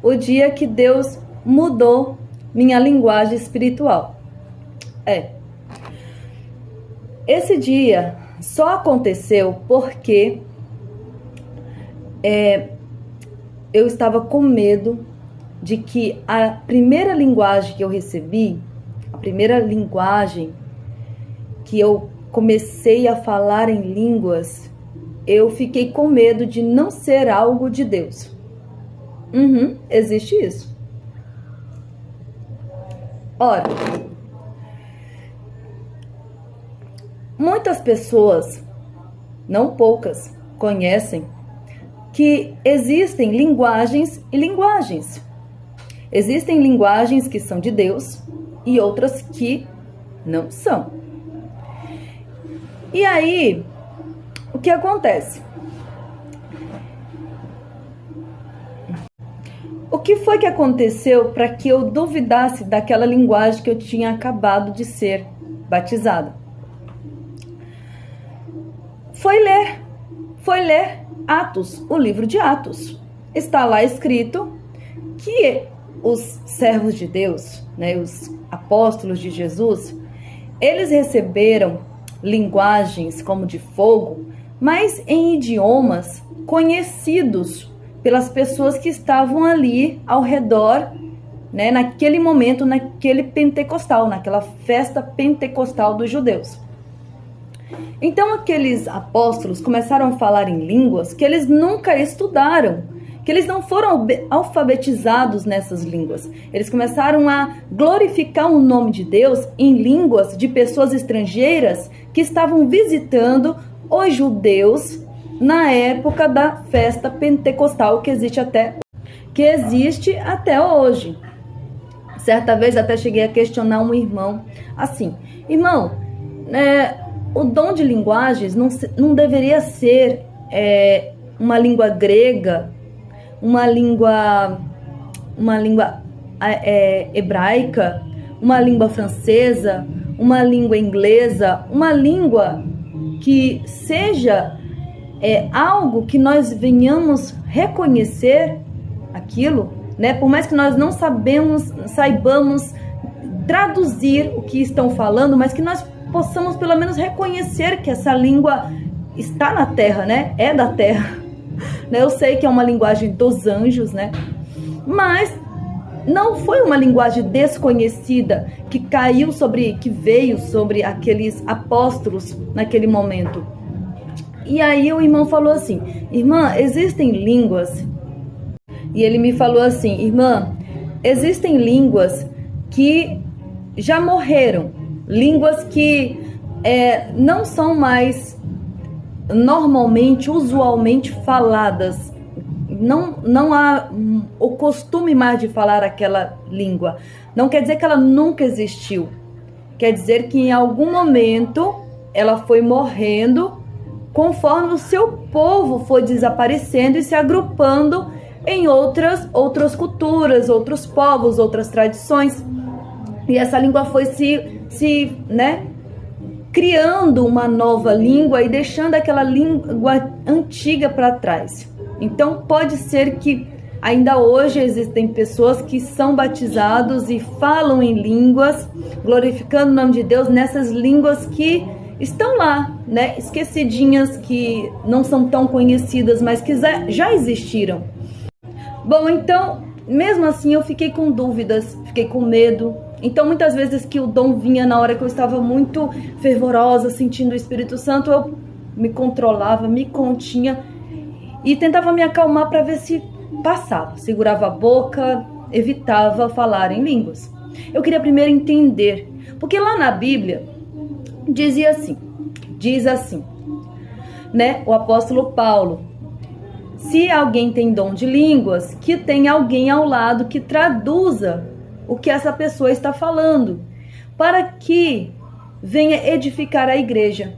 o dia que Deus mudou minha linguagem espiritual. Esse dia só aconteceu porque eu estava com medo de que a primeira linguagem que eu recebi, a primeira linguagem que eu comecei a falar em línguas, eu fiquei com medo de não ser algo de Deus. Existe isso. Ora, muitas pessoas, não poucas, conhecem que existem linguagens e linguagens. Existem linguagens que são de Deus e outras que não são. E aí, o que acontece? O que foi que aconteceu para que eu duvidasse daquela linguagem que eu tinha acabado de ser batizada? Foi ler Atos, o livro de Atos. Está lá escrito que os servos de Deus, né, os apóstolos de Jesus, eles receberam linguagens como de fogo, mas em idiomas conhecidos pelas pessoas que estavam ali ao redor, né, naquele momento, naquele pentecostal, naquela festa pentecostal dos judeus. Então aqueles apóstolos começaram a falar em línguas que eles nunca estudaram, que eles não foram alfabetizados nessas línguas. Eles começaram a glorificar o nome de Deus em línguas de pessoas estrangeiras que estavam visitando os judeus na época da festa pentecostal que existe até hoje. Certa vez até cheguei a questionar um irmão assim: irmão, o dom de linguagens não deveria ser uma língua grega, uma língua hebraica, uma língua francesa, uma língua inglesa, uma língua que seja algo que nós venhamos reconhecer aquilo, né? Por mais que nós não saibamos traduzir o que estão falando, mas que nós possamos pelo menos reconhecer que essa língua está na terra, né? É da terra. Eu sei que é uma linguagem dos anjos, né? Mas não foi uma linguagem desconhecida que veio sobre aqueles apóstolos naquele momento. E aí o irmão falou assim: irmã, existem línguas. E ele me falou assim: irmã, existem línguas que já morreram, línguas que não são mais usualmente faladas. Não há o costume mais de falar aquela língua. Não quer dizer que ela nunca existiu. Quer dizer que em algum momento ela foi morrendo conforme o seu povo foi desaparecendo e se agrupando em outras culturas, outros povos, outras tradições. E essa língua foi criando uma nova língua e deixando aquela língua antiga para trás. Então pode ser que ainda hoje existem pessoas que são batizados e falam em línguas, glorificando o nome de Deus nessas línguas que estão lá, né, esquecidinhas, que não são tão conhecidas, mas que já existiram. Bom, então, mesmo assim eu fiquei com dúvidas, fiquei com medo. Então, muitas vezes que o dom vinha na hora que eu estava muito fervorosa, sentindo o Espírito Santo, eu me controlava, me continha e tentava me acalmar para ver se passava. Segurava a boca, evitava falar em línguas. Eu queria primeiro entender, porque lá na Bíblia diz assim, né? O apóstolo Paulo: se alguém tem dom de línguas, que tem alguém ao lado que traduza o que essa pessoa está falando, para que venha edificar a igreja.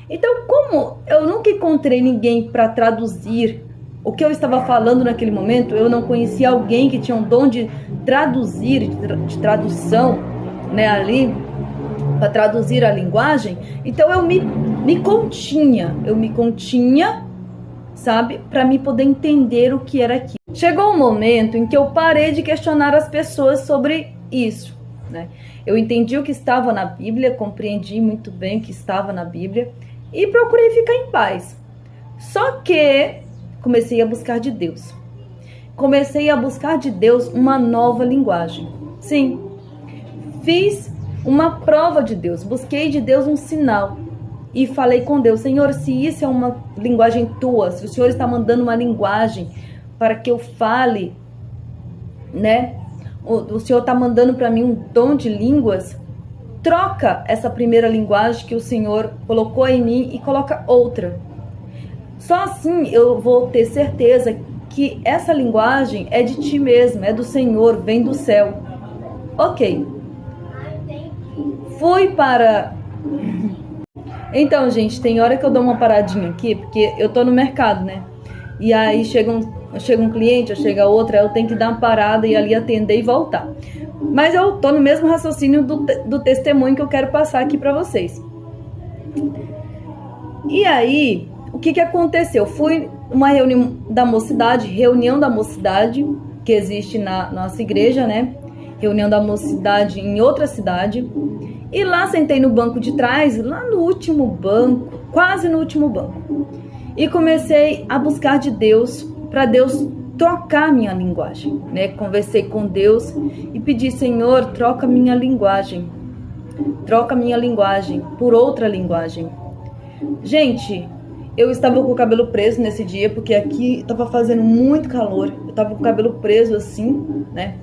Então, como eu nunca encontrei ninguém para traduzir o que eu estava falando naquele momento, eu não conhecia alguém que tinha um dom de traduzir, de tradução, né, ali, para traduzir a linguagem. Então eu me continha, sabe, para me poder entender o que era aquilo. chegou um momento em que eu parei de questionar as pessoas sobre isso, né? Eu entendi o que estava na Bíblia, compreendi muito bem o que estava na Bíblia e procurei ficar em paz. Só que comecei a buscar de Deus. Comecei a buscar de Deus uma nova linguagem. Sim, fiz uma prova de Deus, busquei de Deus um sinal e falei com Deus: Senhor, se isso é uma linguagem tua, se o Senhor está mandando uma linguagem para que eu fale, né? O Senhor está mandando para mim um dom de línguas, troca essa primeira linguagem que o Senhor colocou em mim e coloca outra. Só assim eu vou ter certeza que essa linguagem é de ti mesmo, é do Senhor, vem do céu. Ok. Fui para... Então, gente, tem hora que eu dou uma paradinha aqui, porque eu tô no mercado, né? E aí chega um cliente, chega outra, eu tenho que dar uma parada e ali atender e voltar. Mas eu tô no mesmo raciocínio do testemunho que eu quero passar aqui para vocês. E aí, o que aconteceu? Fui uma reunião da mocidade, que existe na nossa igreja, né? Reunião da mocidade em outra cidade. E lá sentei no banco de trás, lá no último banco, quase no último banco. E comecei a buscar de Deus, para Deus trocar minha linguagem, né? Conversei com Deus e pedi: Senhor, troca minha linguagem por outra linguagem. Gente, eu estava com o cabelo preso nesse dia, porque aqui estava fazendo muito calor, eu estava com o cabelo preso assim, né?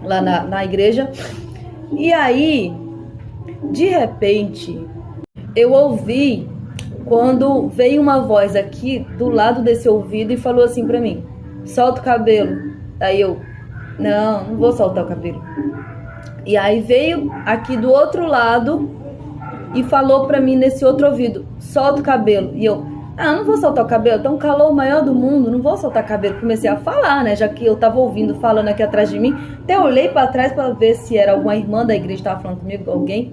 Lá na igreja. E aí, de repente, eu ouvi quando veio uma voz aqui do lado desse ouvido e falou assim pra mim: solta o cabelo. Aí eu: não vou soltar o cabelo. E aí veio aqui do outro lado e falou pra mim nesse outro ouvido: solta o cabelo. E eu: não vou soltar o cabelo, tá um calor maior do mundo, não vou soltar o cabelo. Comecei a falar, né, já que eu tava ouvindo falando aqui atrás de mim. Até olhei pra trás pra ver se era alguma irmã da igreja que tava falando comigo, alguém.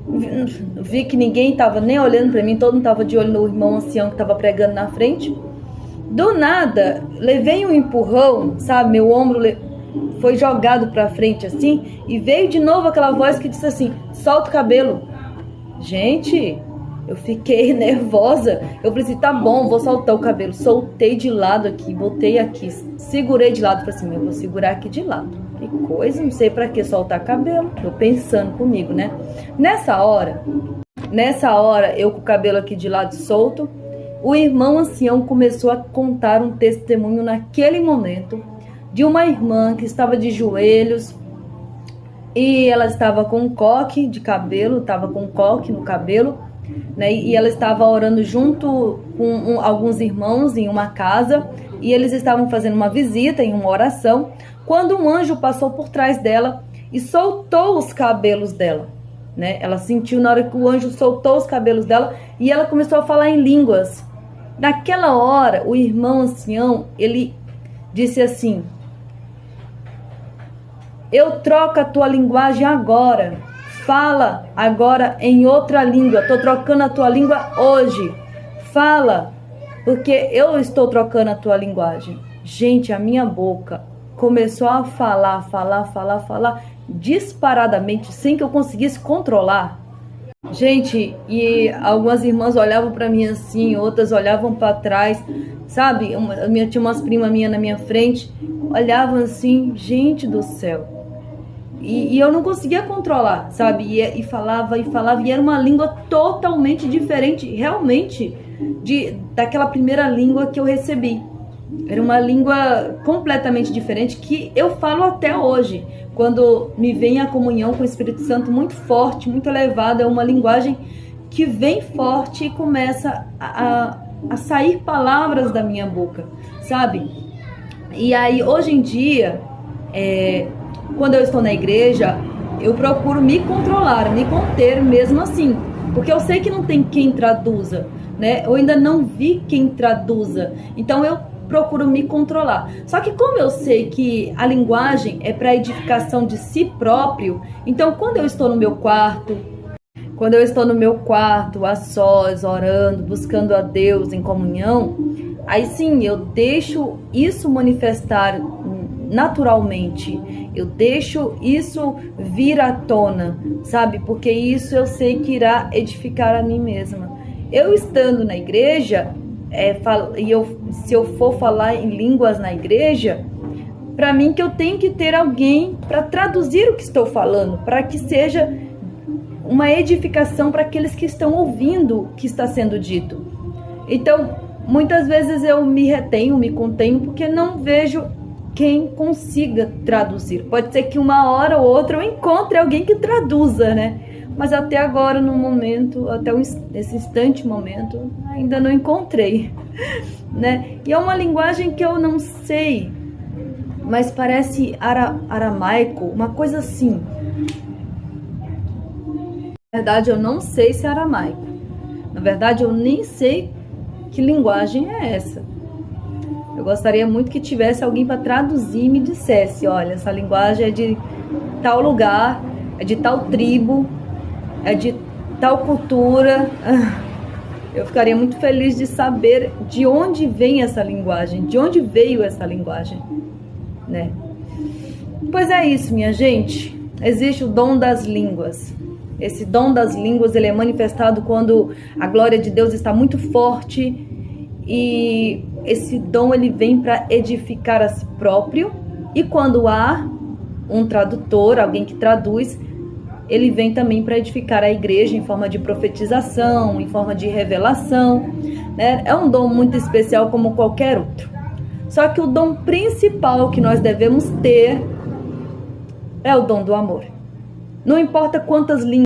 Vi que ninguém tava nem olhando pra mim, todo mundo tava de olho no irmão ancião que tava pregando na frente. Do nada, levei um empurrão, sabe, meu ombro foi jogado pra frente assim, e veio de novo aquela voz que disse assim: solta o cabelo. Gente, eu fiquei nervosa. Eu falei assim: tá bom, vou soltar o cabelo. Soltei de lado aqui, botei aqui, segurei de lado. Falei assim: eu vou segurar aqui de lado. Que coisa, não sei pra que soltar cabelo. Tô pensando comigo, né? Nessa hora, eu com o cabelo aqui de lado solto, o irmão ancião começou a contar um testemunho naquele momento de uma irmã que estava de joelhos e ela estava com um coque de cabelo, estava com um coque no cabelo, né? E ela estava orando junto com alguns irmãos em uma casa, e eles estavam fazendo uma visita em uma oração, quando um anjo passou por trás dela e soltou os cabelos dela, né? Ela sentiu na hora que o anjo soltou os cabelos dela e ela começou a falar em línguas. Naquela hora, o irmão ancião, ele disse assim: eu troco a tua linguagem agora. Fala agora em outra língua. Estou trocando a tua língua hoje. Fala, porque eu estou trocando a tua linguagem. Gente, a minha boca começou a falar disparadamente, sem que eu conseguisse controlar. Gente, e algumas irmãs olhavam para mim assim, outras olhavam para trás, sabe? Tinha umas primas minhas na minha frente, olhavam assim, gente do céu. E eu não conseguia controlar, sabe? E falava, e era uma língua totalmente diferente, realmente, daquela primeira língua que eu recebi. Era uma língua completamente diferente, que eu falo até hoje. Quando me vem a comunhão com o Espírito Santo muito forte, muito elevada, é uma linguagem que vem forte e começa a sair palavras da minha boca, sabe? E aí, hoje em dia, quando eu estou na igreja, eu procuro me controlar, me conter mesmo assim, porque eu sei que não tem quem traduza, né? Eu ainda não vi quem traduza, então eu procuro me controlar. Só que como eu sei que a linguagem é para edificação de si próprio, então quando eu estou no meu quarto, a sós, orando, buscando a Deus em comunhão, aí sim eu deixo isso manifestar naturalmente, eu deixo isso vir à tona, sabe? Porque isso eu sei que irá edificar a mim mesma. Eu estando na igreja, se eu for falar em línguas na igreja, para mim que eu tenho que ter alguém para traduzir o que estou falando, para que seja uma edificação para aqueles que estão ouvindo o que está sendo dito. Então, muitas vezes eu me retenho, me contenho, porque não vejo quem consiga traduzir. Pode ser que uma hora ou outra eu encontre alguém que traduza, né? Mas até agora, no momento, nesse instante momento, ainda não encontrei, né? E é uma linguagem que eu não sei, mas parece aramaico, uma coisa assim. Na verdade, eu não sei se é aramaico. Na verdade, eu nem sei que linguagem é essa. Eu gostaria muito que tivesse alguém para traduzir e me dissesse, olha, essa linguagem é de tal lugar, é de tal tribo, é de tal cultura. Eu ficaria muito feliz de saber de onde vem essa linguagem, de onde veio essa linguagem, né? Pois é isso, minha gente. Existe o dom das línguas. Esse dom das línguas, ele é manifestado quando a glória de Deus está muito forte, e esse dom ele vem para edificar a si próprio, e quando há um tradutor, alguém que traduz, ele vem também para edificar a igreja em forma de profetização, em forma de revelação, né? É um dom muito especial como qualquer outro. Só que o dom principal que nós devemos ter é o dom do amor. Não importa quantas línguas